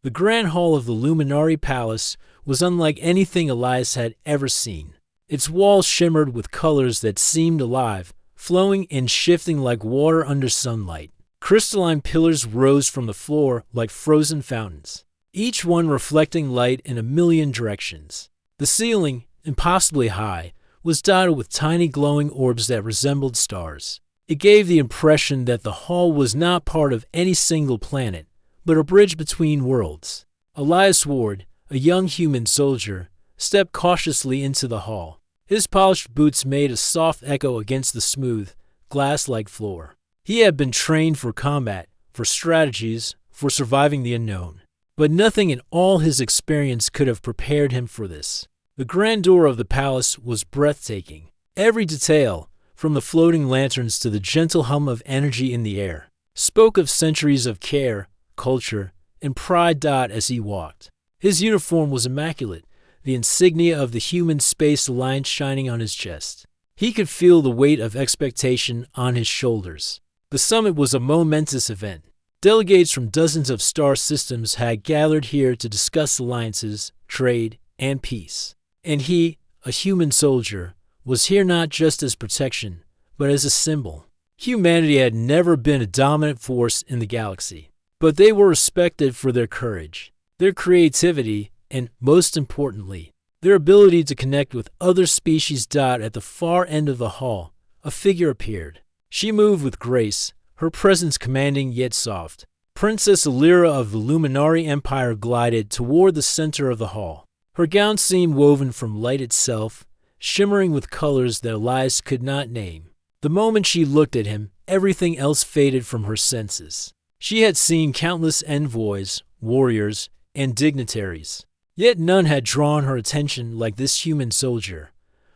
The grand hall of the Luminary Palace was unlike anything Elias had ever seen. Its walls shimmered with colors that seemed alive, flowing and shifting like water under sunlight. Crystalline pillars rose from the floor like frozen fountains, each one reflecting light in a million directions. The ceiling, impossibly high, was dotted with tiny glowing orbs that resembled stars. It gave the impression that the hall was not part of any single planet, but a bridge between worlds. Elias Ward, a young human soldier, stepped cautiously into the hall. His polished boots made a soft echo against the smooth, glass-like floor. He had been trained for combat, for strategies, for surviving the unknown. But nothing in all his experience could have prepared him for this. The grandeur of the palace was breathtaking. Every detail, from the floating lanterns to the gentle hum of energy in the air, spoke of centuries of care, culture, and pride. As he walked, his uniform was immaculate, the insignia of the Human Space Alliance shining on his chest. He could feel the weight of expectation on his shoulders. The summit was a momentous event. Delegates from dozens of star systems had gathered here to discuss alliances, trade, and peace. And he, a human soldier, was here not just as protection, but as a symbol. Humanity had never been a dominant force in the galaxy, but they were respected for their courage, their creativity, and, most importantly, their ability to connect with other species. At the far end of the hall, a figure appeared. She moved with grace, her presence commanding yet soft. Princess Alira of the Luminary Empire glided toward the center of the hall. Her gown seemed woven from light itself, shimmering with colors that Elias could not name. The moment she looked at him, everything else faded from her senses. She had seen countless envoys, warriors, and dignitaries, yet none had drawn her attention like this human soldier.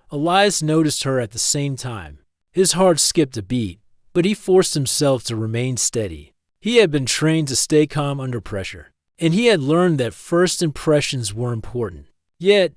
Elias noticed her at the same time. His heart skipped a beat, but he forced himself to remain steady. He had been trained to stay calm under pressure, and he had learned that first impressions were important. Yet,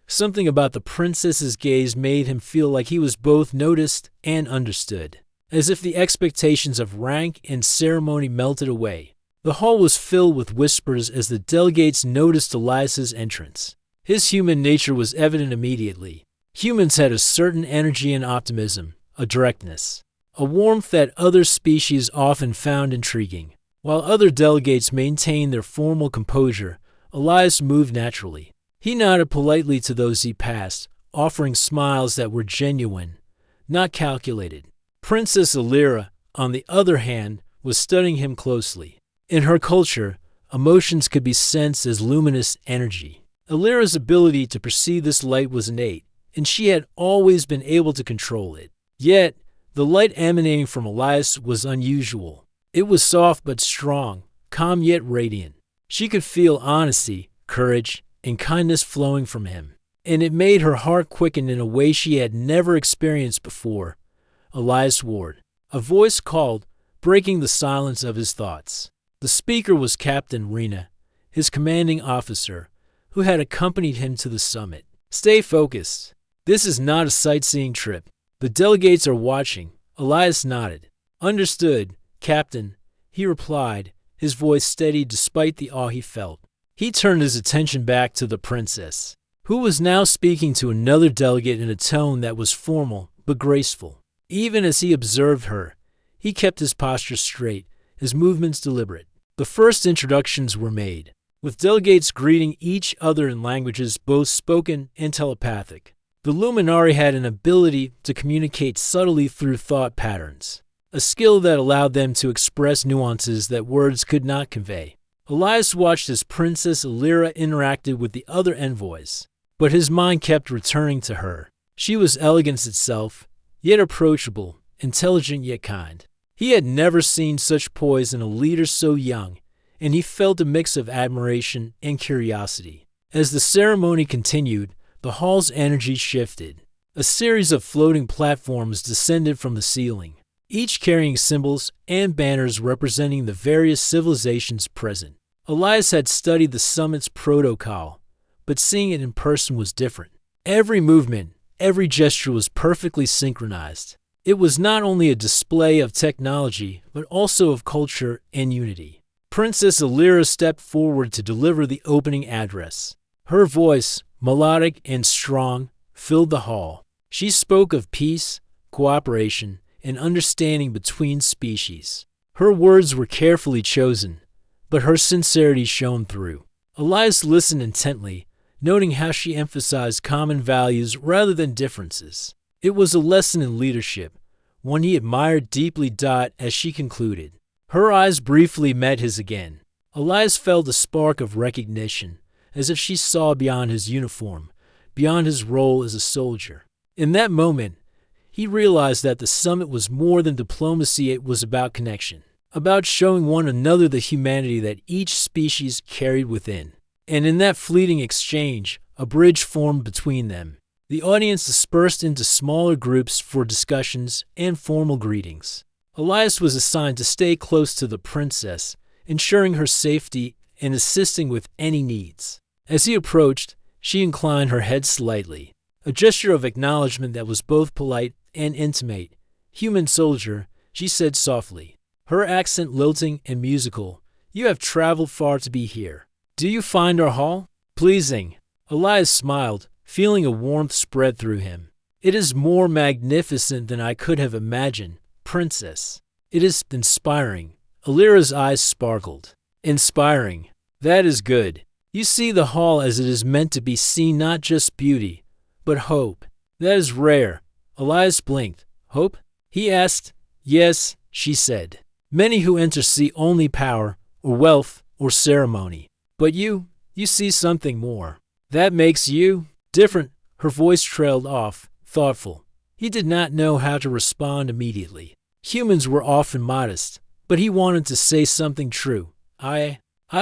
something about the princess's gaze made him feel like he was both noticed and understood, as if the expectations of rank and ceremony melted away. The hall was filled with whispers as the delegates noticed Elias's entrance. His human nature was evident immediately. Humans had a certain energy and optimism, a directness, a warmth that other species often found intriguing. While other delegates maintained their formal composure, Elias moved naturally. He nodded politely to those he passed, offering smiles that were genuine, not calculated. Princess Alira, on the other hand, was studying him closely. In her culture, emotions could be sensed as luminous energy. Alira's ability to perceive this light was innate, and she had always been able to control it. Yet, the light emanating from Elias was unusual. It was soft but strong, calm yet radiant. She could feel honesty, courage, and kindness flowing from him, and it made her heart quicken in a way she had never experienced before. Elias Ward. A voice called, breaking the silence of his thoughts. The speaker was Captain Rena, his commanding officer, who had accompanied him to the summit. Stay focused. This is not a sightseeing trip. The delegates are watching. Elias nodded. Understood, Captain, he replied, his voice steady despite the awe he felt. He turned his attention back to the princess, who was now speaking to another delegate in a tone that was formal but graceful. Even as he observed her, he kept his posture straight, his movements deliberate. The first introductions were made, with delegates greeting each other in languages both spoken and telepathic. The Luminari had an ability to communicate subtly through thought patterns, a skill that allowed them to express nuances that words could not convey. Elias watched as Princess Alira interacted with the other envoys, but his mind kept returning to her. She was elegance itself, yet approachable, intelligent yet kind. He had never seen such poise in a leader so young, and he felt a mix of admiration and curiosity. As the ceremony continued, the hall's energy shifted. A series of floating platforms descended from the ceiling, each carrying symbols and banners representing the various civilizations present. Elias had studied the summit's protocol, but seeing it in person was different. Every movement, every gesture was perfectly synchronized. It was not only a display of technology, but also of culture and unity. Princess Alira stepped forward to deliver the opening address. Her voice, melodic and strong, filled the hall. She spoke of peace, cooperation, and understanding between species. Her words were carefully chosen, but her sincerity shone through. Elias listened intently, noting how she emphasized common values rather than differences. It was a lesson in leadership, one he admired deeply. As she concluded, her eyes briefly met his again. Elias felt a spark of recognition, as if she saw beyond his uniform, beyond his role as a soldier. In that moment, he realized that the summit was more than diplomacy. It was about connection, about showing one another the humanity that each species carried within. And in that fleeting exchange, a bridge formed between them. The audience dispersed into smaller groups for discussions and formal greetings. Elias was assigned to stay close to the princess, ensuring her safety and assisting with any needs. As he approached, she inclined her head slightly, a gesture of acknowledgement that was both polite and intimate. "Human soldier," she said softly, her accent lilting and musical. "You have traveled far to be here. Do you find our hall pleasing?" Elias smiled, feeling a warmth spread through him. "It is more magnificent than I could have imagined, Princess. It is inspiring." Alira's eyes sparkled. "Inspiring. That is good. You see the hall as it is meant to be seen, not just beauty, but hope. That is rare." Elias blinked. "Hope?" he asked. "Yes," she said. "Many who enter see only power, or wealth, or ceremony. But you see something more. That makes you different." Her voice trailed off, thoughtful. He did not know how to respond immediately. Humans were often modest, but he wanted to say something true. I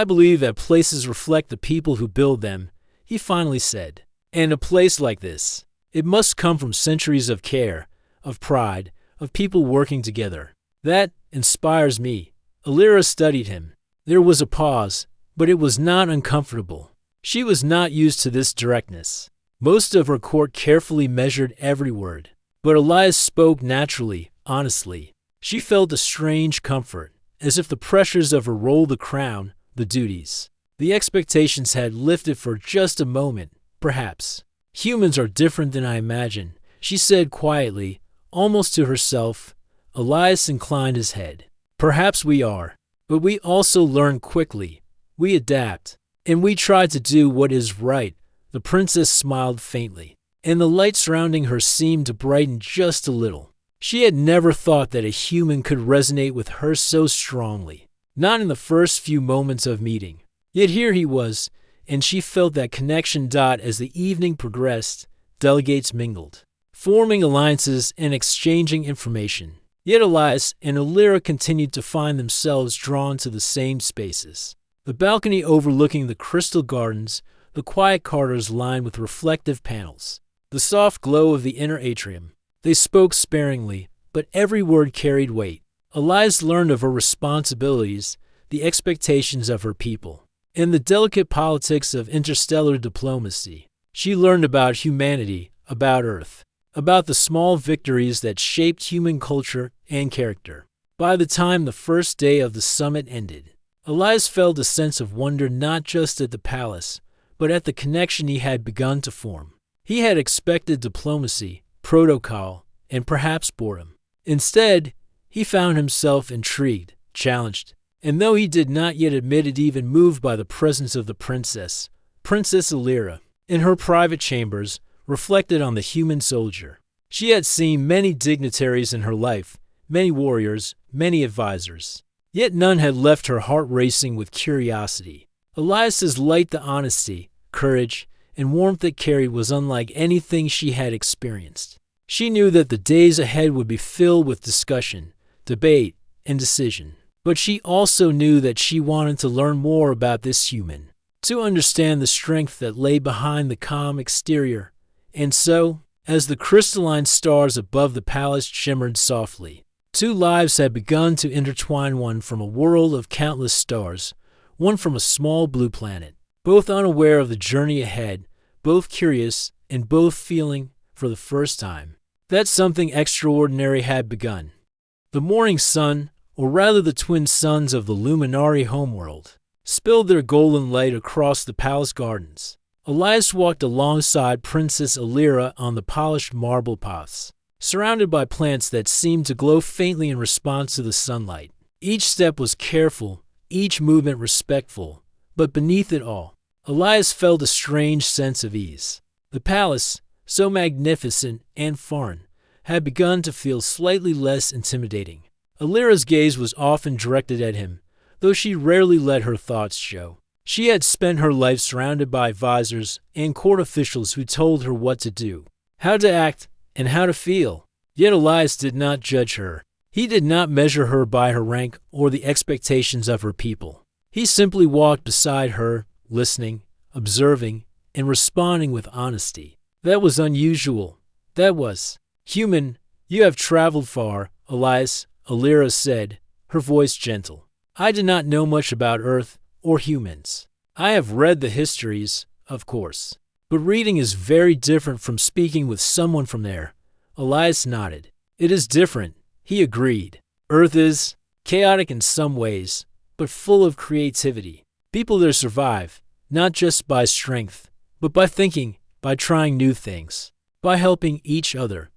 believe that places reflect the people who build them," he finally said. "And a place like this, it must come from centuries of care, of pride, of people working together. That inspires me." Alira studied him. There was a pause, but it was not uncomfortable. She was not used to this directness. Most of her court carefully measured every word. But Elias spoke naturally, honestly. She felt a strange comfort, as if the pressures of her role, the crown, the duties, the expectations had lifted for just a moment, perhaps. "Humans are different than I imagined," she said quietly, almost to herself. Elias inclined his head. "Perhaps we are, but we also learn quickly. We adapt, and we try to do what is right." The princess smiled faintly, and the light surrounding her seemed to brighten just a little. She had never thought that a human could resonate with her so strongly, not in the first few moments of meeting. Yet here he was, and she felt that connection. As the evening progressed, delegates mingled, forming alliances and exchanging information. Yet Elias and Alira continued to find themselves drawn to the same spaces. The balcony overlooking the crystal gardens, the quiet corridors lined with reflective panels, the soft glow of the inner atrium. They spoke sparingly, but every word carried weight. Elias learned of her responsibilities, the expectations of her people, and the delicate politics of interstellar diplomacy. She learned about humanity, about Earth, about the small victories that shaped human culture and character. By the time the first day of the summit ended, Elias felt a sense of wonder, not just at the palace, but at the connection he had begun to form. He had expected diplomacy, protocol, and perhaps boredom. Instead, he found himself intrigued, challenged, and though he did not yet admit it, even moved by the presence of the princess. Princess Alira, in her private chambers, reflected on the human soldier. She had seen many dignitaries in her life, many warriors, many advisors. Yet none had left her heart racing with curiosity. Elias's light, the honesty, courage, and warmth it carried was unlike anything she had experienced. She knew that the days ahead would be filled with discussion, debate, and decision. But she also knew that she wanted to learn more about this human, to understand the strength that lay behind the calm exterior. And so, as the crystalline stars above the palace shimmered softly, two lives had begun to intertwine, one from a world of countless stars, one from a small blue planet, both unaware of the journey ahead, both curious, and both feeling, for the first time, that something extraordinary had begun. The morning sun, or rather the twin suns of the Luminari homeworld, spilled their golden light across the palace gardens. Elias walked alongside Princess Alira on the polished marble paths, surrounded by plants that seemed to glow faintly in response to the sunlight. Each step was careful, each movement respectful, but beneath it all, Elias felt a strange sense of ease. The palace, so magnificent and foreign, had begun to feel slightly less intimidating. Alira's gaze was often directed at him, though she rarely let her thoughts show. She had spent her life surrounded by advisors and court officials who told her what to do, how to act, and how to feel. Yet Elias did not judge her. He did not measure her by her rank or the expectations of her people. He simply walked beside her, listening, observing, and responding with honesty. That was unusual. That was human. You have traveled far, Elias, Alira said, her voice gentle. I do not know much about Earth or humans. I have read the histories, of course, but reading is very different from speaking with someone from there. Elias nodded. It is different, he agreed. Earth is chaotic in some ways, but full of creativity. People there survive, not just by strength, but by thinking, by trying new things, by helping each other.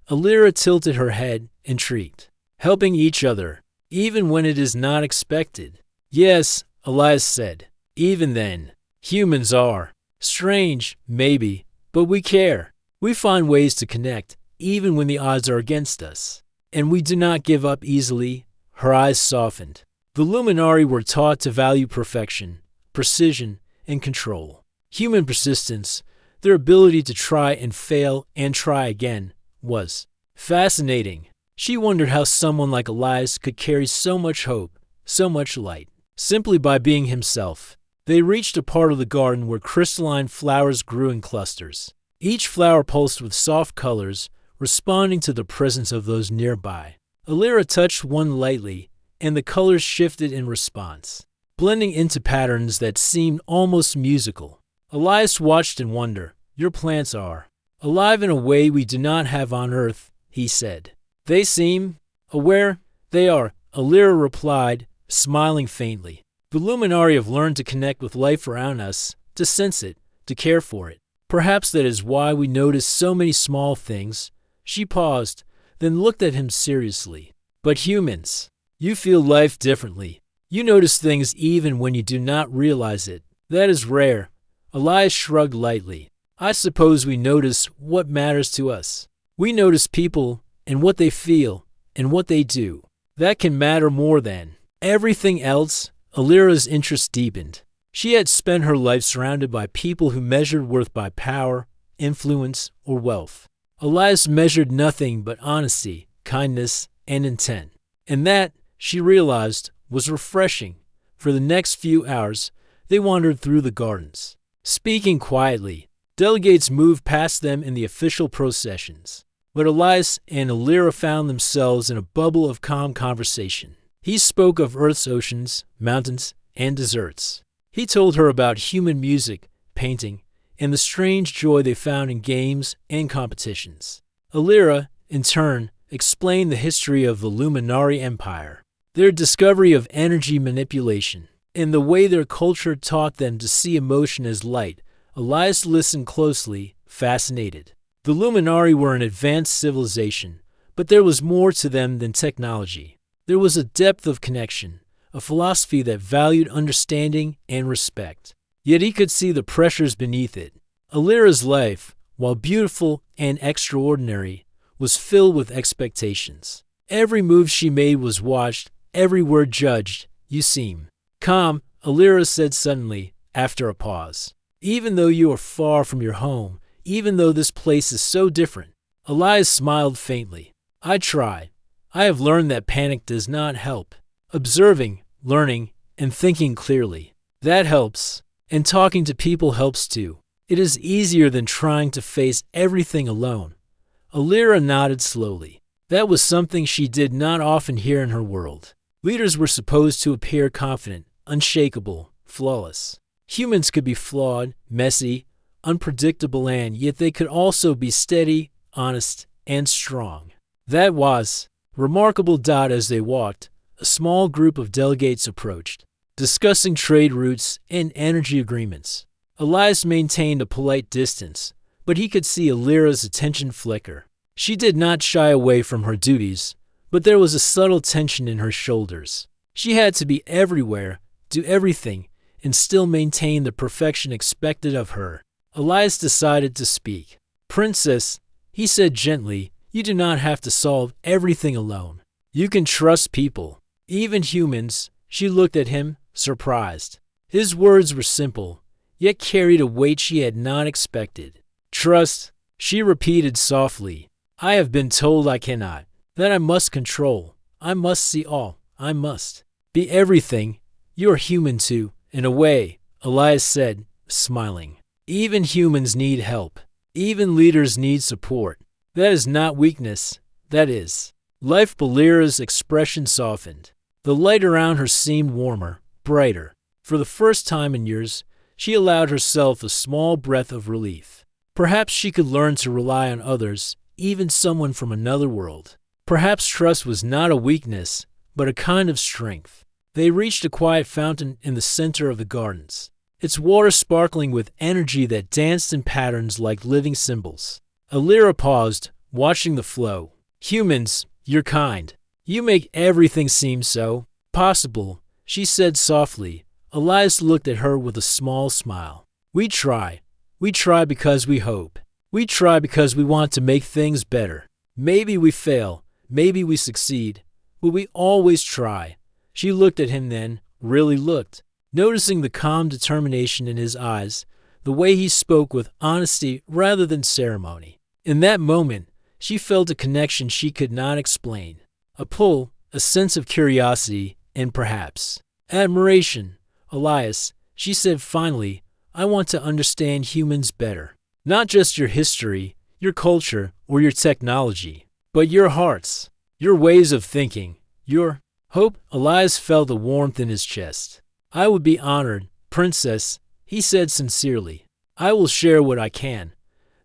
Alira tilted her head, intrigued. Helping each other, even when it is not expected. Yes, Elias said. Even then, humans are strange, maybe, but we care. We find ways to connect, even when the odds are against us. And we do not give up easily. Her eyes softened. The Luminari were taught to value perfection, precision, and control. Human persistence, their ability to try and fail and try again, was fascinating. She wondered how someone like Elias could carry so much hope, so much light, simply by being himself. They reached a part of the garden where crystalline flowers grew in clusters. Each flower pulsed with soft colors, responding to the presence of those nearby. Alira touched one lightly, and the colors shifted in response, blending into patterns that seemed almost musical. Elias watched in wonder. Your plants are alive in a way we do not have on Earth, he said. They seem aware. They are, Alira replied, smiling faintly. The Luminari have learned to connect with life around us, to sense it, to care for it. Perhaps that is why we notice so many small things. She paused, then looked at him seriously. But humans, you feel life differently. You notice things even when you do not realize it. That is rare. Elias shrugged lightly. I suppose we notice what matters to us. We notice people and what they feel and what they do. That can matter more than everything else. Alira's interest deepened. She had spent her life surrounded by people who measured worth by power, influence, or wealth. Elias measured nothing but honesty, kindness, and intent. And that, she realized, was refreshing. For the next few hours, they wandered through the gardens. Speaking quietly, delegates moved past them in the official processions. But Elias and Alira found themselves in a bubble of calm conversation. He spoke of Earth's oceans, mountains, and deserts. He told her about human music, painting, and the strange joy they found in games and competitions. Alira, in turn, explained the history of the Luminari Empire, their discovery of energy manipulation, and the way their culture taught them to see emotion as light. Elias listened closely, fascinated. The Luminari were an advanced civilization, but there was more to them than technology. There was a depth of connection, a philosophy that valued understanding and respect. Yet he could see the pressures beneath it. Alira's life, while beautiful and extraordinary, was filled with expectations. Every move she made was watched, every word judged. You seem calm, Alira said suddenly, after a pause. Even though you are far from your home, even though this place is so different. Elias smiled faintly. I try. I have learned that panic does not help. Observing, learning, and thinking clearly. That helps. And talking to people helps too. It is easier than trying to face everything alone. Alira nodded slowly. That was something she did not often hear in her world. Leaders were supposed to appear confident, unshakable, flawless. Humans could be flawed, messy, unpredictable, and yet they could also be steady, honest, and strong. That was remarkable. As they walked, a small group of delegates approached, discussing trade routes and energy agreements. Elias maintained a polite distance, but he could see Alira's attention flicker. She did not shy away from her duties, but there was a subtle tension in her shoulders. She had to be everywhere, do everything, and still maintain the perfection expected of her. Elias decided to speak. "Princess," he said gently, "you do not have to solve everything alone. You can trust people, even humans." She looked at him, surprised. His words were simple, yet carried a weight she had not expected. "Trust," she repeated softly. "I have been told I cannot, that I must control. I must see all. I must be everything. You are human too, in a way," Elias said, smiling. "Even humans need help. Even leaders need support. That is not weakness. That is life." Balira's expression softened. The light around her seemed warmer, brighter. For the first time in years, she allowed herself a small breath of relief. Perhaps she could learn to rely on others, even someone from another world. Perhaps trust was not a weakness, but a kind of strength. They reached a quiet fountain in the center of the gardens, its water sparkling with energy that danced in patterns like living symbols. Alira paused, watching the flow. "Humans, you're kind. You make everything seem so possible," she said softly. Elias looked at her with a small smile. "We try. We try because we hope. We try because we want to make things better. Maybe we fail, maybe we succeed, but we always try." She looked at him then, really looked, noticing the calm determination in his eyes, the way he spoke with honesty rather than ceremony. In that moment, she felt a connection she could not explain. A pull, a sense of curiosity, and perhaps admiration. "Elias," she said finally, "I want to understand humans better. Not just your history, your culture, or your technology, but your hearts, your ways of thinking, your hope." Elias felt a warmth in his chest. "I would be honored, Princess," he said sincerely. "I will share what I can."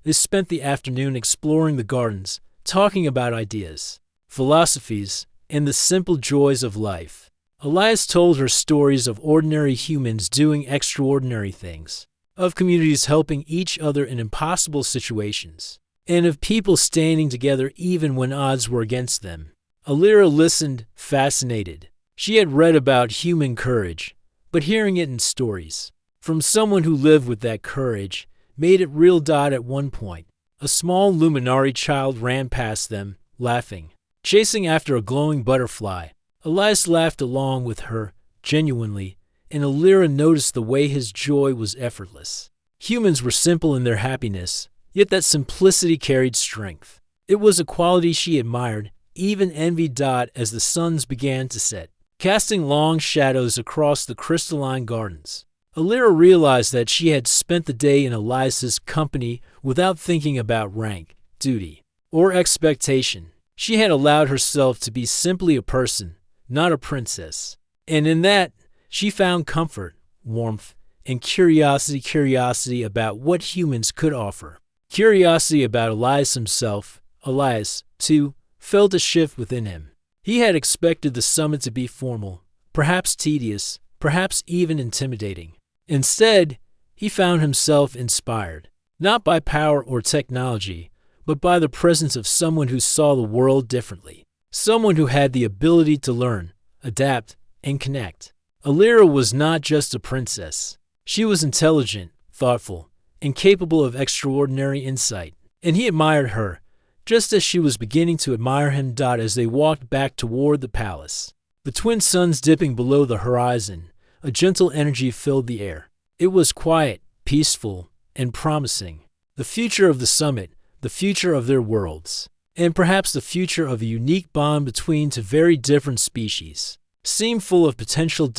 They spent the afternoon exploring the gardens, talking about ideas, philosophies, and the simple joys of life. Elias told her stories of ordinary humans doing extraordinary things, of communities helping each other in impossible situations, and of people standing together even when odds were against them. Alira listened, fascinated. She had read about human courage, but hearing it in stories, from someone who lived with that courage, made it real. At one point, a small Luminari child ran past them, laughing, chasing after a glowing butterfly. Elias laughed along with her, genuinely, and Alira noticed the way his joy was effortless. Humans were simple in their happiness, yet that simplicity carried strength. It was a quality she admired, even envied. As the suns began to set, casting long shadows across the crystalline gardens, Alira realized that she had spent the day in Elias's company without thinking about rank, duty, or expectation. She had allowed herself to be simply a person, not a princess. And in that, she found comfort, warmth, and curiosity about what humans could offer. Curiosity about Elias himself. Elias, too, felt a shift within him. He had expected the summit to be formal, perhaps tedious, perhaps even intimidating. Instead, he found himself inspired, not by power or technology, but by the presence of someone who saw the world differently, someone who had the ability to learn, adapt, and connect. Alira was not just a princess. She was intelligent, thoughtful, and capable of extraordinary insight, and he admired her, just as she was beginning to admire him. As they walked back toward the palace, the twin suns dipping below the horizon, a gentle energy filled the air. It was quiet, peaceful, and promising. The future of the summit, the future of their worlds, and perhaps the future of a unique bond between two very different species, seemed full of potential.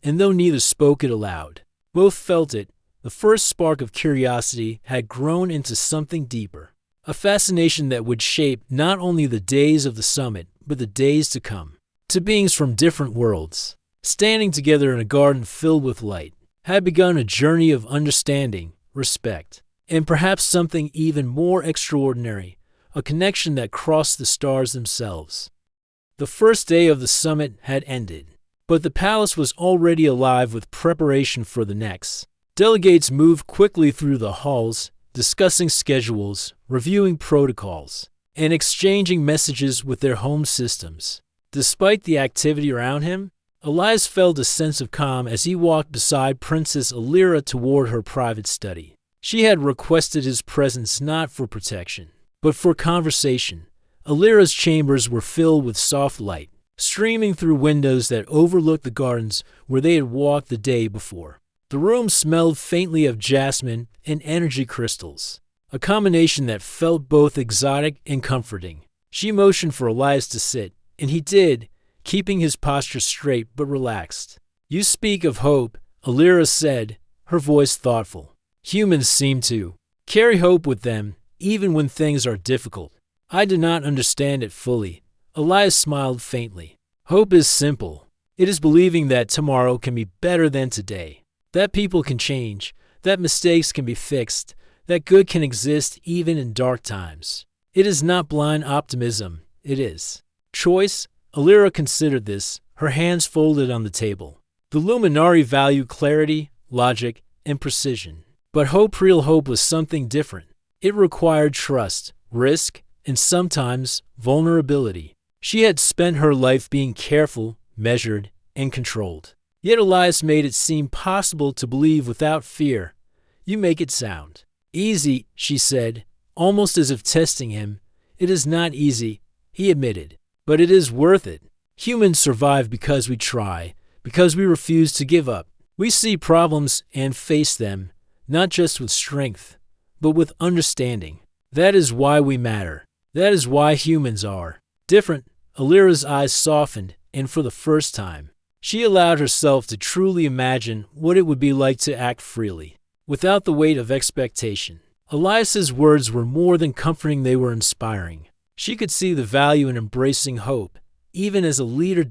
And though neither spoke it aloud, both felt it. The first spark of curiosity had grown into something deeper, a fascination that would shape not only the days of the summit, but the days to come. Two beings from different worlds, standing together in a garden filled with light, had begun a journey of understanding, respect, and perhaps something even more extraordinary, a connection that crossed the stars themselves. The first day of the summit had ended, but the palace was already alive with preparation for the next. Delegates moved quickly through the halls, discussing schedules, reviewing protocols, and exchanging messages with their home systems. Despite the activity around him, Elias felt a sense of calm as he walked beside Princess Alira toward her private study. She had requested his presence not for protection, but for conversation. Alira's chambers were filled with soft light, streaming through windows that overlooked the gardens where they had walked the day before. The room smelled faintly of jasmine and energy crystals, a combination that felt both exotic and comforting. She motioned for Elias to sit, and he did, keeping his posture straight but relaxed. "You speak of hope," Alira said, her voice thoughtful. "Humans seem to carry hope with them, even when things are difficult." "I do not understand it fully." Elias smiled faintly. "Hope is simple. It is believing that tomorrow can be better than today, that people can change, that mistakes can be fixed, that good can exist even in dark times. It is not blind optimism, it is choice." Alira considered this, her hands folded on the table. The Luminari valued clarity, logic, and precision. But real hope was something different. It required trust, risk, and sometimes vulnerability. She had spent her life being careful, measured, and controlled. Yet Elias made it seem possible to believe without fear. "You make it sound easy," she said, almost as if testing him. "It is not easy," he admitted, "but it is worth it. Humans survive because we try, because we refuse to give up. We see problems and face them, not just with strength, but with understanding. That is why we matter. That is why humans are different." Alira's eyes softened, and for the first time, she allowed herself to truly imagine what it would be like to act freely, without the weight of expectation. Elias's words were more than comforting, they were inspiring. She could see the value in embracing hope, even as a leader.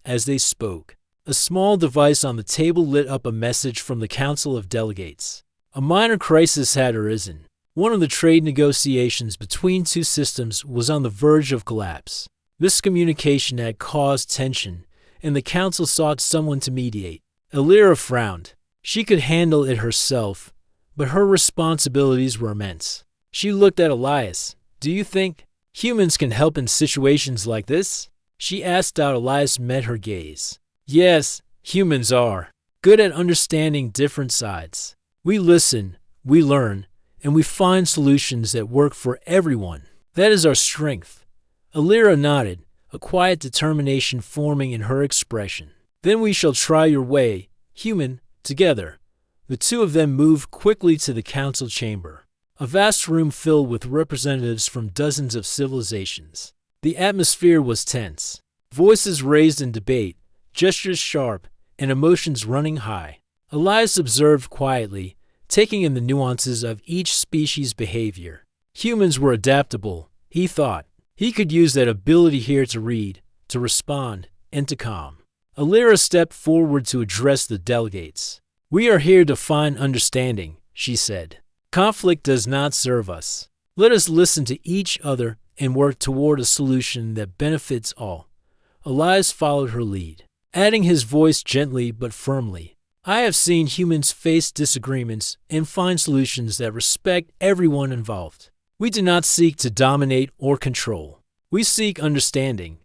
As they spoke, a small device on the table lit up a message from the Council of Delegates. A minor crisis had arisen. One of the trade negotiations between two systems was on the verge of collapse. This communication had caused tension, and the council sought someone to mediate. Alira frowned. She could handle it herself, but her responsibilities were immense. She looked at Elias. "Do you think humans can help in situations like this?" she asked out. Elias met her gaze. "Yes, humans are good at understanding different sides. We listen, we learn, and we find solutions that work for everyone. That is our strength." Alira nodded, a quiet determination forming in her expression. "Then we shall try your way, human, together." The two of them moved quickly to the council chamber, a vast room filled with representatives from dozens of civilizations. The atmosphere was tense, voices raised in debate, gestures sharp, and emotions running high. Elias observed quietly, taking in the nuances of each species' behavior. Humans were adaptable, he thought. He could use that ability here to read, to respond, and to calm. Alira stepped forward to address the delegates. "We are here to find understanding," she said. "Conflict does not serve us. Let us listen to each other and work toward a solution that benefits all." Elias followed her lead, adding his voice gently but firmly. "I have seen humans face disagreements and find solutions that respect everyone involved. We do not seek to dominate or control. We seek understanding."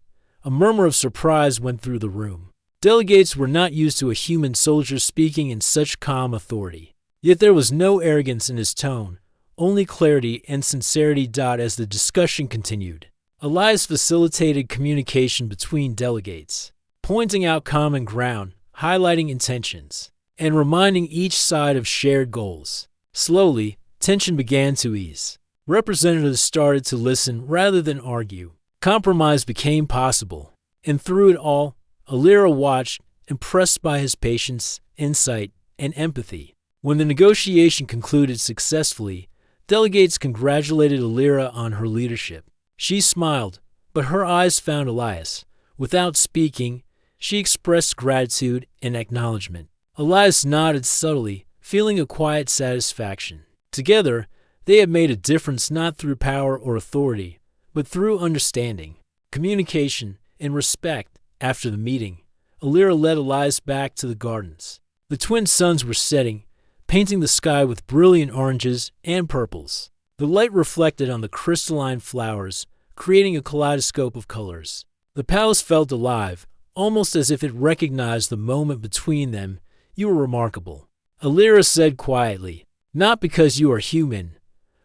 A murmur of surprise went through the room. Delegates were not used to a human soldier speaking in such calm authority. Yet there was no arrogance in his tone, only clarity and sincerity. As the discussion continued, Elias facilitated communication between delegates, pointing out common ground, highlighting intentions, and reminding each side of shared goals. Slowly, tension began to ease. Representatives started to listen rather than argue. Compromise became possible, and through it all, Alira watched, impressed by his patience, insight, and empathy. When the negotiation concluded successfully, delegates congratulated Alira on her leadership. She smiled, but her eyes found Elias. Without speaking, she expressed gratitude and acknowledgement. Elias nodded subtly, feeling a quiet satisfaction. Together, they had made a difference not through power or authority, but through understanding, communication, and respect. After the meeting, Alira led Elias back to the gardens. The twin suns were setting, painting the sky with brilliant oranges and purples. The light reflected on the crystalline flowers, creating a kaleidoscope of colors. The palace felt alive, almost as if it recognized the moment between them. "You are remarkable," Alira said quietly. "Not because you are human,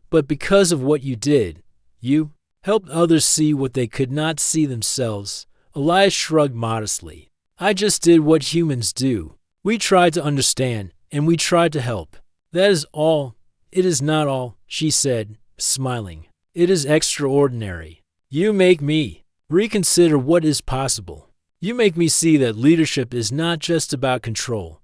but because of what you did. You helped others see what they could not see themselves." Elias shrugged modestly. "I just did what humans do. We tried to understand, and we tried to help. That is all." "It is not all," she said, smiling. "It is extraordinary. You make me reconsider what is possible. You make me see that leadership is not just about control,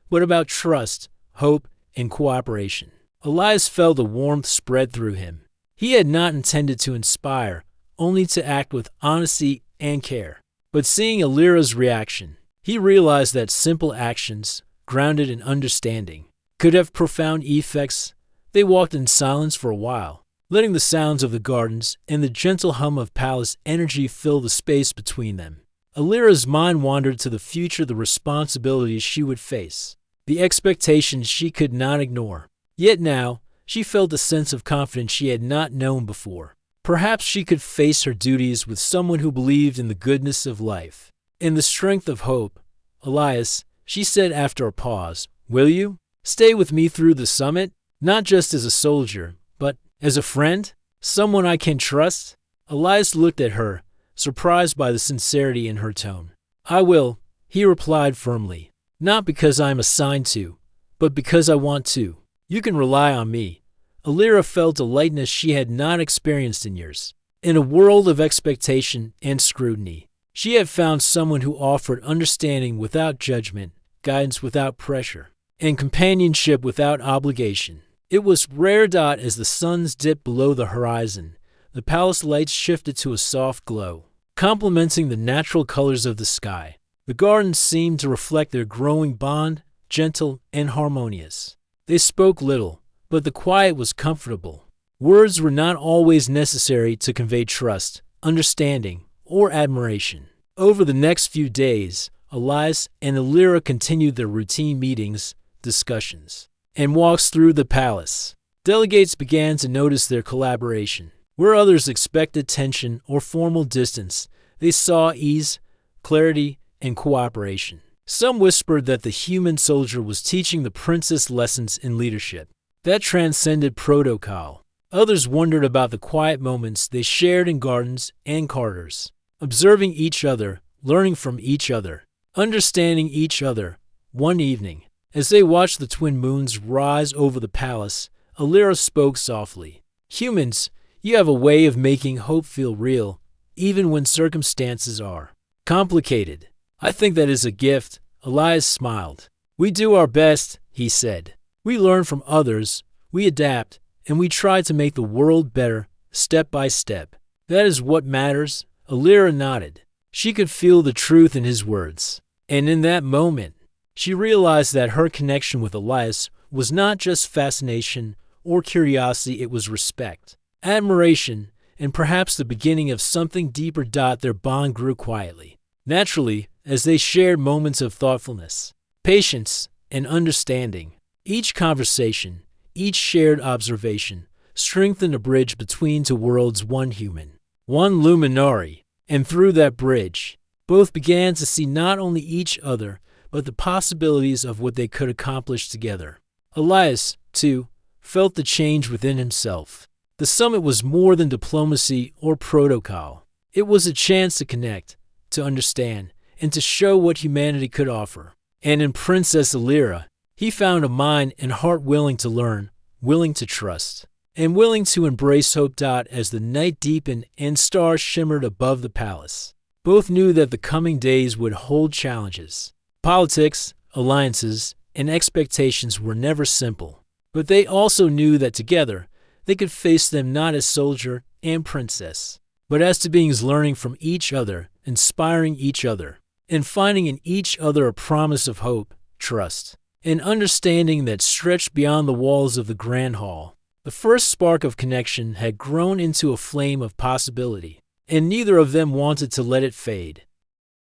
but about trust, hope, and cooperation." Elias felt a warmth spread through him. He had not intended to inspire, only to act with honesty and care. But seeing Alira's reaction, he realized that simple actions, grounded in understanding, could have profound effects. They walked in silence for a while, letting the sounds of the gardens and the gentle hum of palace energy fill the space between them. Alira's mind wandered to the future, the responsibilities she would face, the expectations she could not ignore. Yet now, she felt a sense of confidence she had not known before. Perhaps she could face her duties with someone who believed in the goodness of life, in the strength of hope. "Elias," she said after a pause, "will you stay with me through the summit? Not just as a soldier, but as a friend? Someone I can trust?" Elias looked at her, surprised by the sincerity in her tone. "I will," he replied firmly. "Not because I am assigned to, but because I want to. You can rely on me." Alira felt a lightness she had not experienced in years. In a world of expectation and scrutiny, she had found someone who offered understanding without judgment, guidance without pressure, and companionship without obligation. It was rare. As the suns dipped below the horizon, the palace lights shifted to a soft glow, complementing the natural colors of the sky. The gardens seemed to reflect their growing bond, gentle and harmonious. They spoke little, but the quiet was comfortable. Words were not always necessary to convey trust, understanding, or admiration. Over the next few days, Elias and Alira continued their routine meetings, discussions, and walks through the palace. Delegates began to notice their collaboration. Where others expected tension or formal distance, they saw ease, clarity, and cooperation. Some whispered that the human soldier was teaching the princess lessons in leadership that transcended protocol. Others wondered about the quiet moments they shared in gardens and corridors, observing each other, learning from each other, understanding each other. One evening, as they watched the twin moons rise over the palace, Alira spoke softly. "Humans, you have a way of making hope feel real, even when circumstances are complicated. I think that is a gift." Elias smiled. "We do our best," he said. "We learn from others, we adapt, and we try to make the world better, step by step. That is what matters." Alira nodded. She could feel the truth in his words. And in that moment, she realized that her connection with Elias was not just fascination or curiosity, it was respect, admiration, and perhaps the beginning of something deeper. Their bond grew quietly, naturally, as they shared moments of thoughtfulness, patience, and understanding. Each conversation, each shared observation, strengthened a bridge between two worlds, one human, one luminary. And through that bridge, both began to see not only each other, but the possibilities of what they could accomplish together. Elias, too, felt the change within himself. The summit was more than diplomacy or protocol. It was a chance to connect, to understand, and to show what humanity could offer. And in Princess Alira, he found a mind and heart willing to learn, willing to trust, and willing to embrace hope. As the night deepened and stars shimmered above the palace, both knew that the coming days would hold challenges. Politics, alliances, and expectations were never simple, but they also knew that together they could face them not as soldier and princess, but as two beings learning from each other, inspiring each other, and finding in each other a promise of hope, trust, and understanding that stretched beyond the walls of the grand hall. The first spark of connection had grown into a flame of possibility, and neither of them wanted to let it fade.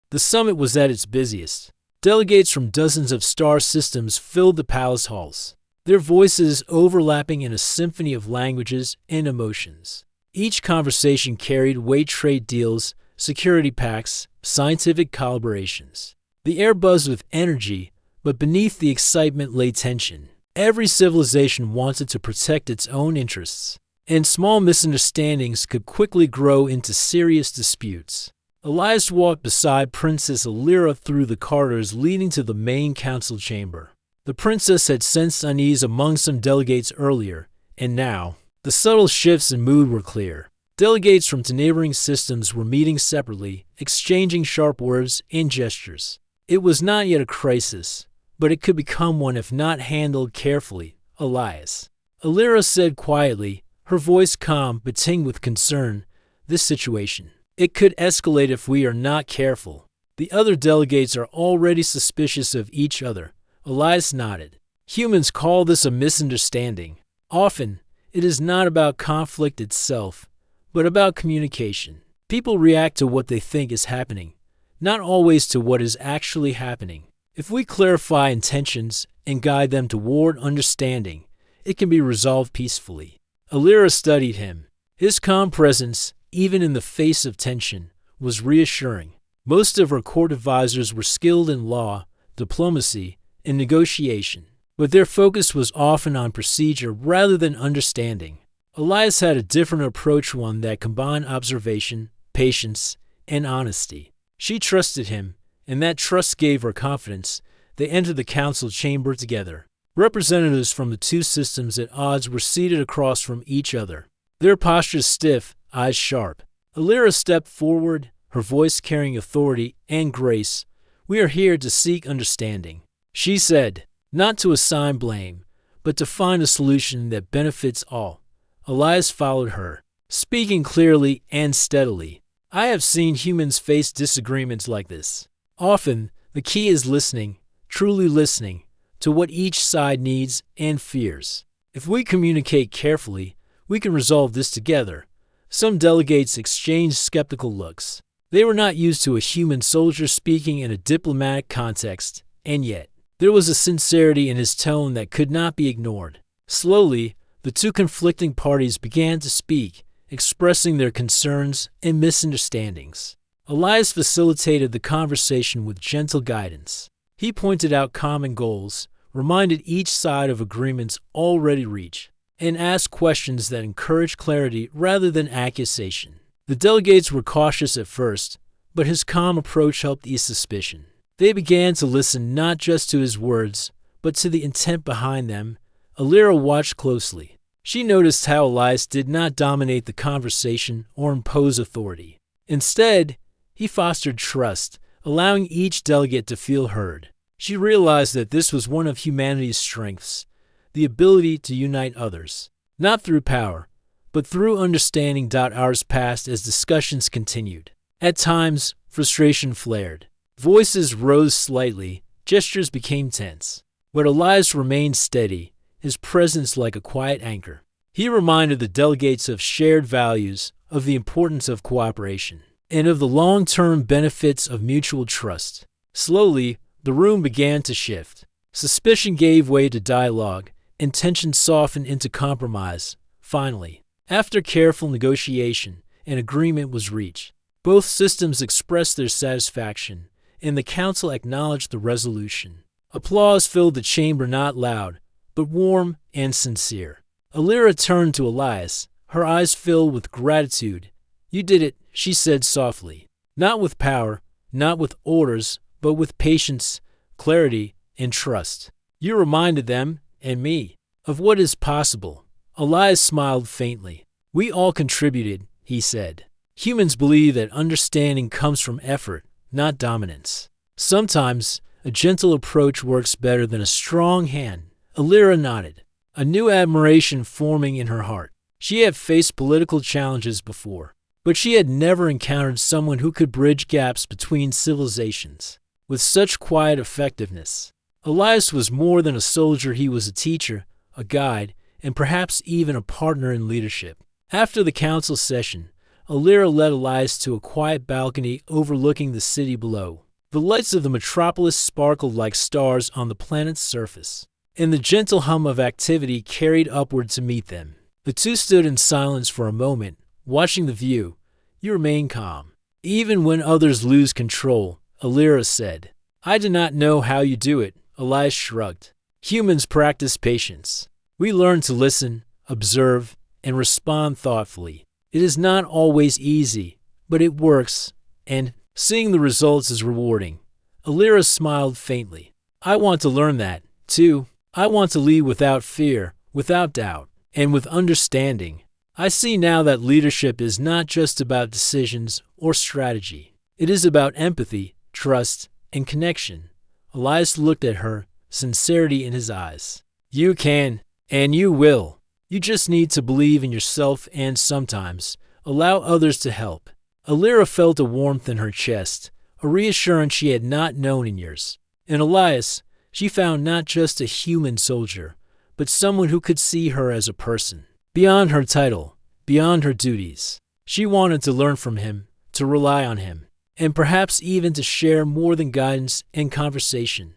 The summit was at its busiest. Delegates from dozens of star systems filled the palace halls, their voices overlapping in a symphony of languages and emotions. Each conversation carried weight: trade deals, security pacts, scientific collaborations. The air buzzed with energy, but beneath the excitement lay tension. Every civilization wanted to protect its own interests, and small misunderstandings could quickly grow into serious disputes. Elias walked beside Princess Alira through the corridors leading to the main council chamber. The princess had sensed unease among some delegates earlier, and now, the subtle shifts in mood were clear. Delegates from neighboring systems were meeting separately, exchanging sharp words and gestures. It was not yet a crisis, but it could become one if not handled carefully. Elias. Alira said quietly, her voice calm but tinged with concern. This situation. It could escalate if we are not careful. The other delegates are already suspicious of each other. Elias nodded. Humans call this a misunderstanding. Often, it is not about conflict itself, but about communication. People react to what they think is happening, not always to what is actually happening. If we clarify intentions and guide them toward understanding, it can be resolved peacefully. Alira studied him. His calm presence, even in the face of tension, was reassuring. Most of her court advisors were skilled in law, diplomacy, and negotiation, but their focus was often on procedure rather than understanding. Elias had a different approach, one that combined observation, patience, and honesty. She trusted him, and that trust gave her confidence. They entered the council chamber together. Representatives from the two systems at odds were seated across from each other, their postures stiff, eyes sharp. Alira stepped forward, her voice carrying authority and grace. We are here to seek understanding, she said, not to assign blame, but to find a solution that benefits all. Elias followed her, speaking clearly and steadily. I have seen humans face disagreements like this. Often, the key is listening, truly listening, to what each side needs and fears. If we communicate carefully, we can resolve this together. Some delegates exchanged skeptical looks. They were not used to a human soldier speaking in a diplomatic context, and yet, there was a sincerity in his tone that could not be ignored. Slowly, the two conflicting parties began to speak, expressing their concerns and misunderstandings. Elias facilitated the conversation with gentle guidance. He pointed out common goals, reminded each side of agreements already reached, and asked questions that encouraged clarity rather than accusation. The delegates were cautious at first, but his calm approach helped ease suspicion. They began to listen not just to his words, but to the intent behind them. Alira watched closely. She noticed how Elias did not dominate the conversation or impose authority. Instead, he fostered trust, allowing each delegate to feel heard. She realized that this was one of humanity's strengths, the ability to unite others, not through power, but through understanding. Hours passed as discussions continued. At times, frustration flared. Voices rose slightly, gestures became tense. But Elias remained steady, his presence like a quiet anchor. He reminded the delegates of shared values, of the importance of cooperation, and of the long-term benefits of mutual trust. Slowly, the room began to shift. Suspicion gave way to dialogue, and tension softened into compromise. Finally, after careful negotiation, an agreement was reached. Both systems expressed their satisfaction, and the council acknowledged the resolution. Applause filled the chamber, not loud, but warm and sincere. Alira turned to Elias, her eyes filled with gratitude. You did it, she said softly. Not with power, not with orders, but with patience, clarity, and trust. You reminded them, and me, of what is possible. Elias smiled faintly. We all contributed, he said. Humans believe that understanding comes from effort, not dominance. Sometimes, a gentle approach works better than a strong hand. Alira nodded, a new admiration forming in her heart. She had faced political challenges before, but she had never encountered someone who could bridge gaps between civilizations with such quiet effectiveness. Elias was more than a soldier. He was a teacher, a guide, and perhaps even a partner in leadership. After the council session, Alira led Elias to a quiet balcony overlooking the city below. The lights of the metropolis sparkled like stars on the planet's surface, and the gentle hum of activity carried upward to meet them. The two stood in silence for a moment, watching the view. You remain calm. Even when others lose control, Alira said. I do not know how you do it, Elias shrugged. Humans practice patience. We learn to listen, observe, and respond thoughtfully. It is not always easy, but it works, and seeing the results is rewarding. Alira smiled faintly. I want to learn that, too. I want to lead without fear, without doubt, and with understanding. I see now that leadership is not just about decisions or strategy. It is about empathy, trust, and connection. Elias looked at her, sincerity in his eyes. You can, and you will. You just need to believe in yourself and sometimes allow others to help. Alira felt a warmth in her chest, a reassurance she had not known in years. In Elias, she found not just a human soldier, but someone who could see her as a person. Beyond her title, beyond her duties, she wanted to learn from him, to rely on him, and perhaps even to share more than guidance and conversation.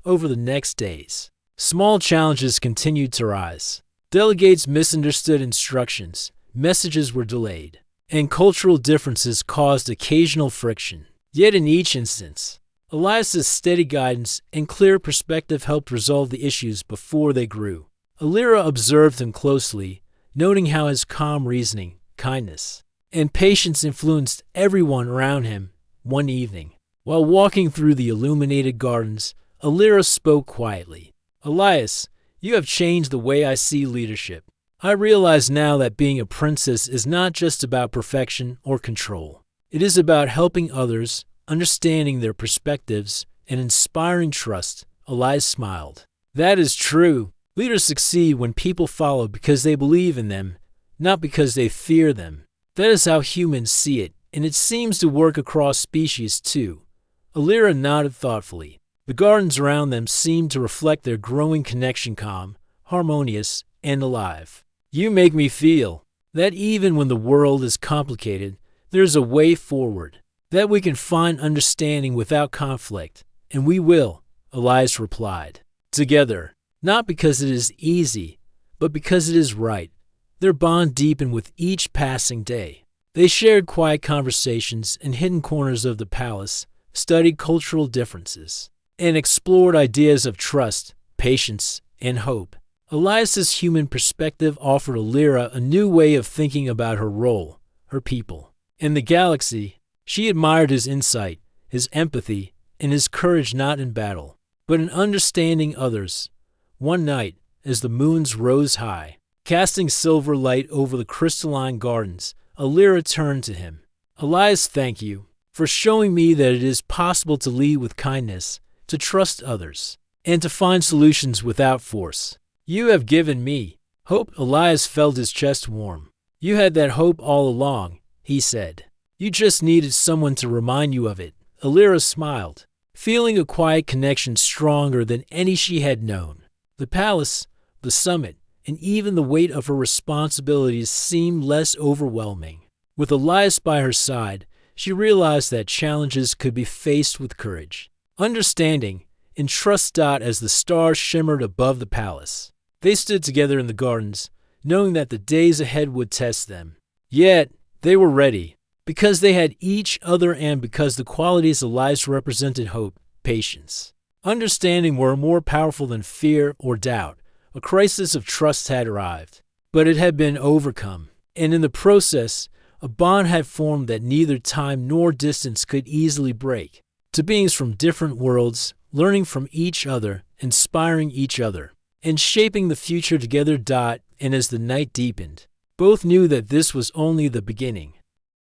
Over the next days, small challenges continued to rise. Delegates misunderstood instructions, messages were delayed, and cultural differences caused occasional friction. Yet in each instance, Elias's steady guidance and clear perspective helped resolve the issues before they grew. Alira observed him closely, noting how his calm reasoning, kindness, and patience influenced everyone around him. One evening, while walking through the illuminated gardens, Alira spoke quietly. Elias, you have changed the way I see leadership. I realize now that being a princess is not just about perfection or control. It is about helping others, understanding their perspectives, and inspiring trust. Elias smiled. That is true. Leaders succeed when people follow because they believe in them, not because they fear them. That is how humans see it, and it seems to work across species too. Alira nodded thoughtfully. The gardens around them seemed to reflect their growing connection, calm, harmonious, and alive. You make me feel that even when the world is complicated, there is a way forward, that we can find understanding without conflict, and we will, Elias replied. Together, not because it is easy, but because it is right. Their bond deepened with each passing day. They shared quiet conversations in hidden corners of the palace, studied cultural differences, and explored ideas of trust, patience, and hope. Elias's human perspective offered Alira a new way of thinking about her role, her people. In the galaxy, she admired his insight, his empathy, and his courage not in battle, but in understanding others. One night, as the moons rose high, casting silver light over the crystalline gardens, Alira turned to him. Elias, thank you for showing me that it is possible to lead with kindness, to trust others, and to find solutions without force. You have given me hope. Elias felt his chest warm. You had that hope all along, he said. You just needed someone to remind you of it. Alira smiled, feeling a quiet connection stronger than any she had known. The palace, the summit, and even the weight of her responsibilities seemed less overwhelming. With Elias by her side, she realized that challenges could be faced with courage, understanding, and trust. As the stars shimmered above the palace, they stood together in the gardens, knowing that the days ahead would test them. Yet, they were ready, because they had each other and because the qualities Elias represented, hope, patience, understanding, were more powerful than fear or doubt. A crisis of trust had arrived, but it had been overcome, and in the process, a bond had formed that neither time nor distance could easily break. To beings from different worlds, learning from each other, inspiring each other, and shaping the future together. And as the night deepened, both knew that this was only the beginning.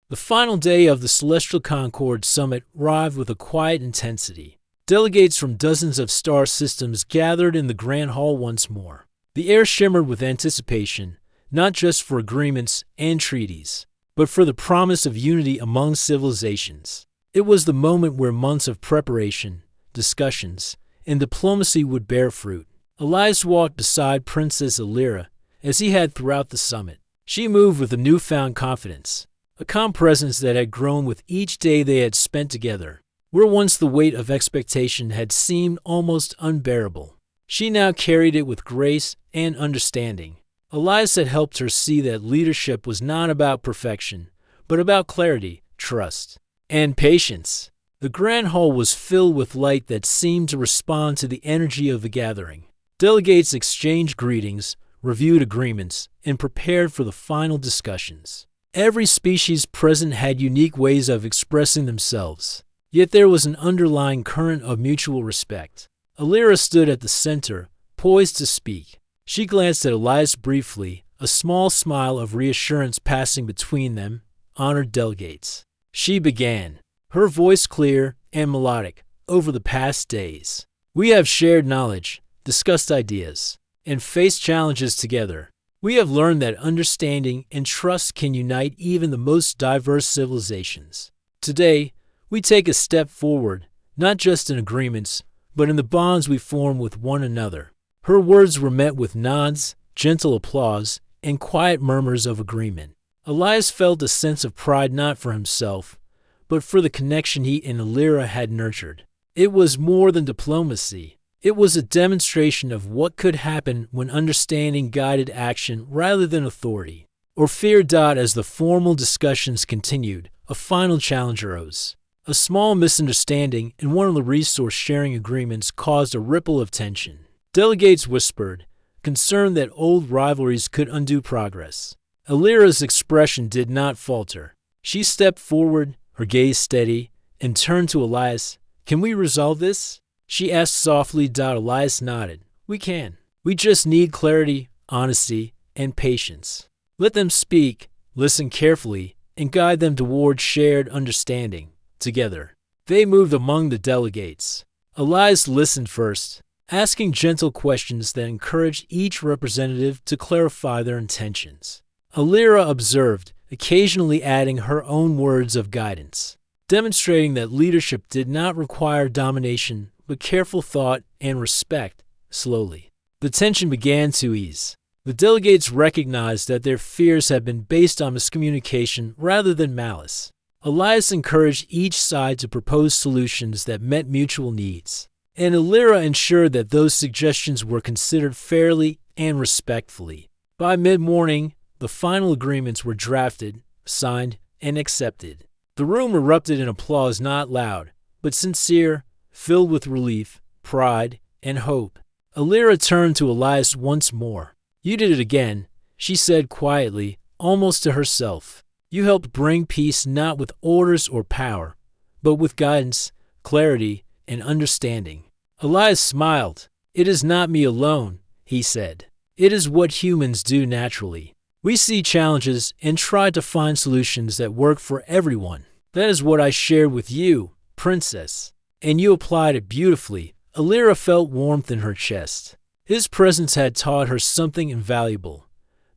The final day of the Celestial Concord Summit arrived with a quiet intensity. Delegates from dozens of star systems gathered in the Grand Hall once more. The air shimmered with anticipation, not just for agreements and treaties, but for the promise of unity among civilizations. It was the moment where months of preparation, discussions, and diplomacy would bear fruit. Elias walked beside Princess Alira, as he had throughout the summit. She moved with a newfound confidence, a calm presence that had grown with each day they had spent together. Where once the weight of expectation had seemed almost unbearable, she now carried it with grace and understanding. Elias had helped her see that leadership was not about perfection, but about clarity, trust, and patience. The grand hall was filled with light that seemed to respond to the energy of the gathering. Delegates exchanged greetings, reviewed agreements, and prepared for the final discussions. Every species present had unique ways of expressing themselves, yet there was an underlying current of mutual respect. Alira stood at the center, poised to speak. She glanced at Elias briefly, a small smile of reassurance passing between them, honored delegates. She began, her voice clear and melodic. Over the past days, we have shared knowledge, discussed ideas, and faced challenges together. We have learned that understanding and trust can unite even the most diverse civilizations. Today, we take a step forward, not just in agreements, but in the bonds we form with one another. Her words were met with nods, gentle applause, and quiet murmurs of agreement. Elias felt a sense of pride not for himself, but for the connection he and Alira had nurtured. It was more than diplomacy. It was a demonstration of what could happen when understanding guided action rather than authority, or fear. As the formal discussions continued, a final challenge arose. A small misunderstanding in one of the resource-sharing agreements caused a ripple of tension. Delegates whispered, concerned that old rivalries could undo progress. Alira's expression did not falter. She stepped forward, her gaze steady, and turned to Elias. "Can we resolve this?" she asked softly. Elias nodded. "We can. We just need clarity, honesty, and patience. Let them speak, listen carefully, and guide them toward shared understanding. Together." They moved among the delegates. Elias listened first, asking gentle questions that encouraged each representative to clarify their intentions. Alira observed, occasionally adding her own words of guidance, demonstrating that leadership did not require domination, but careful thought and respect. Slowly, the tension began to ease. The delegates recognized that their fears had been based on miscommunication rather than malice. Elias encouraged each side to propose solutions that met mutual needs, and Alira ensured that those suggestions were considered fairly and respectfully. By mid-morning, the final agreements were drafted, signed, and accepted. The room erupted in applause, not loud, but sincere, filled with relief, pride, and hope. Alira turned to Elias once more. "You did it again," she said quietly, almost to herself. "You helped bring peace not with orders or power, but with guidance, clarity, and understanding." Elias smiled. "It is not me alone," he said. "It is what humans do naturally. We see challenges and try to find solutions that work for everyone. That is what I shared with you, Princess. And you applied it beautifully." Alira felt warmth in her chest. His presence had taught her something invaluable,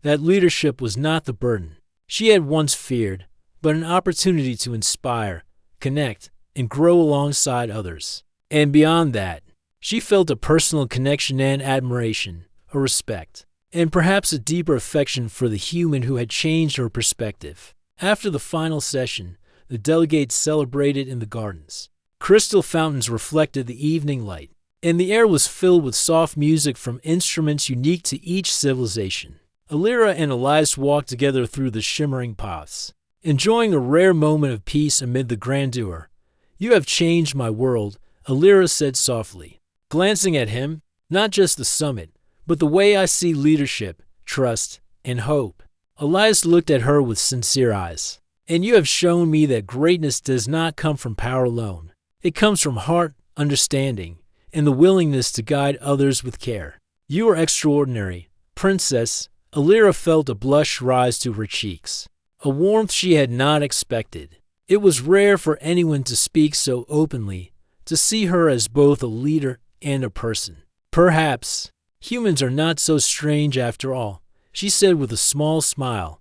that leadership was not the burden she had once feared, but an opportunity to inspire, connect, and grow alongside others. And beyond that, she felt a personal connection and admiration, a respect, and perhaps a deeper affection for the human who had changed her perspective. After the final session, the delegates celebrated in the gardens. Crystal fountains reflected the evening light, and the air was filled with soft music from instruments unique to each civilization. Alira and Elias walked together through the shimmering paths, enjoying a rare moment of peace amid the grandeur. "You have changed my world," Alira said softly, glancing at him. "Not just the summit, but the way I see leadership, trust, and hope." Elias looked at her with sincere eyes. "And you have shown me that greatness does not come from power alone. It comes from heart, understanding, and the willingness to guide others with care. You are extraordinary, Princess." Alira felt a blush rise to her cheeks, a warmth she had not expected. It was rare for anyone to speak so openly, to see her as both a leader and a person. "Perhaps humans are not so strange after all," she said with a small smile.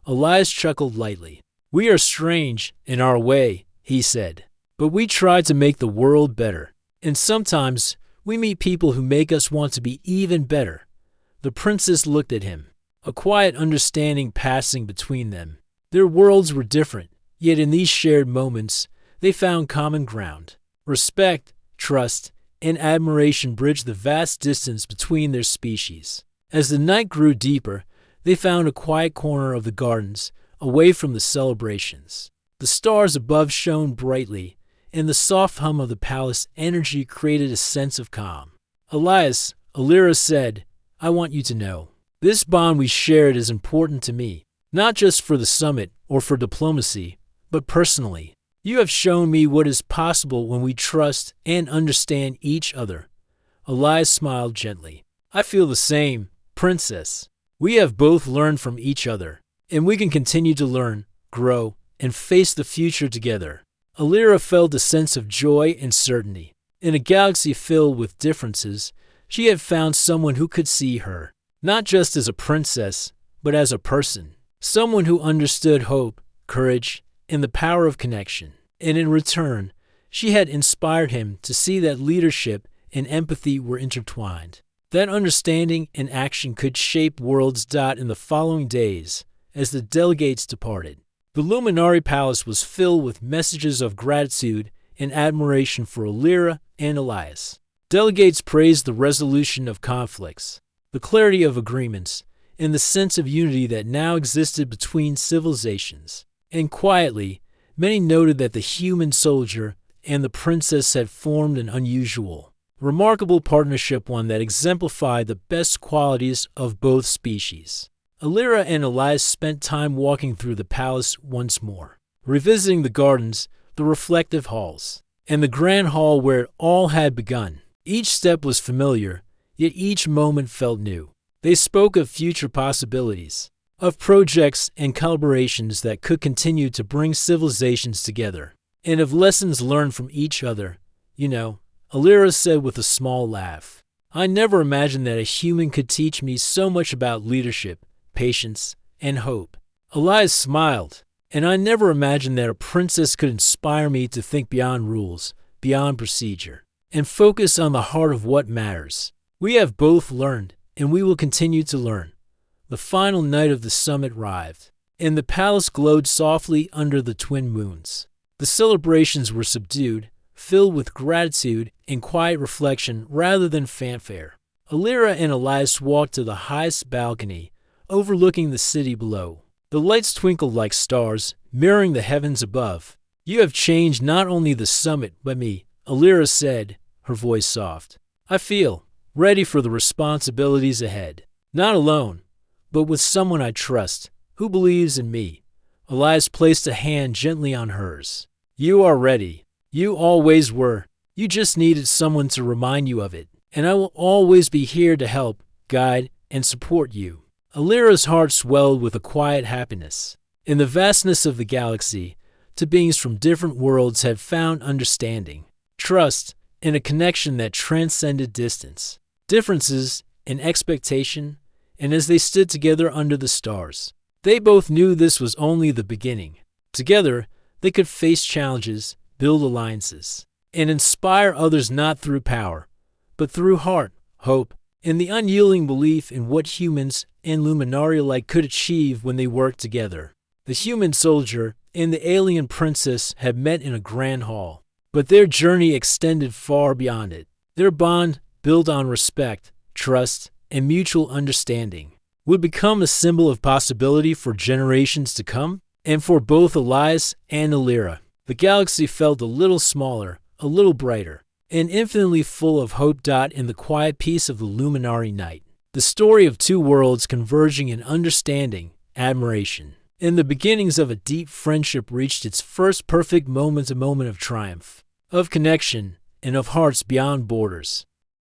Elias chuckled lightly. "We are strange in our way," he said, "but we try to make the world better. And sometimes we meet people who make us want to be even better." The princess looked at him, a quiet understanding passing between them. Their worlds were different, yet in these shared moments, they found common ground. Respect, trust, and admiration bridged the vast distance between their species. As the night grew deeper, they found a quiet corner of the gardens, away from the celebrations. The stars above shone brightly, and the soft hum of the palace energy created a sense of calm. Elias, Alira said, I want you to know. This bond we shared is important to me, not just for the summit or for diplomacy, but personally. You have shown me what is possible when we trust and understand each other. Elias smiled gently. I feel the same, Princess. We have both learned from each other, and we can continue to learn, grow, and face the future together. Alira felt a sense of joy and certainty. In a galaxy filled with differences, she had found someone who could see her, not just as a princess, but as a person. Someone who understood hope, courage, and the power of connection. And in return, she had inspired him to see that leadership and empathy were intertwined. That understanding and action could shape worlds. In the following days, as the delegates departed, the Luminary Palace was filled with messages of gratitude and admiration for Alira and Elias. Delegates praised the resolution of conflicts, the clarity of agreements, and the sense of unity that now existed between civilizations. And quietly, many noted that the human soldier and the princess had formed an unusual, remarkable partnership, one that exemplified the best qualities of both species. Alira and Elias spent time walking through the palace once more, revisiting the gardens, the reflective halls, and the grand hall where it all had begun. Each step was familiar, yet each moment felt new. They spoke of future possibilities, of projects and collaborations that could continue to bring civilizations together, and of lessons learned from each other. You know, Alira said with a small laugh, I never imagined that a human could teach me so much about leadership, patience, and hope. Elias smiled, and I never imagined that a princess could inspire me to think beyond rules, beyond procedure, and focus on the heart of what matters. We have both learned, and we will continue to learn. The final night of the summit arrived, and the palace glowed softly under the twin moons. The celebrations were subdued, filled with gratitude and quiet reflection rather than fanfare. Alira and Elias walked to the highest balcony, overlooking the city below. The lights twinkled like stars, mirroring the heavens above. You have changed not only the summit, but me, Alira said, her voice soft. I feel ready for the responsibilities ahead. Not alone, but with someone I trust, who believes in me. Elias placed a hand gently on hers. You are ready. You always were. You just needed someone to remind you of it. And I will always be here to help, guide, and support you. Alira's heart swelled with a quiet happiness. In the vastness of the galaxy, two beings from different worlds had found understanding, trust, and a connection that transcended distance, differences, and expectation. And as they stood together under the stars, they both knew this was only the beginning. Together, they could face challenges, build alliances, and inspire others not through power, but through heart, hope, and the unyielding belief in what humans and Luminari alike could achieve when they worked together. The human soldier and the alien princess had met in a grand hall, but their journey extended far beyond it. Their bond, built on respect, trust, and mutual understanding, would become a symbol of possibility for generations to come. And for both Elias and Alira, the galaxy felt a little smaller, a little brighter, and infinitely full of hope. In the quiet peace of the Luminary night, the story of two worlds converging in understanding, admiration, and the beginnings of a deep friendship reached its first perfect moment, a moment of triumph, of connection, and of hearts beyond borders.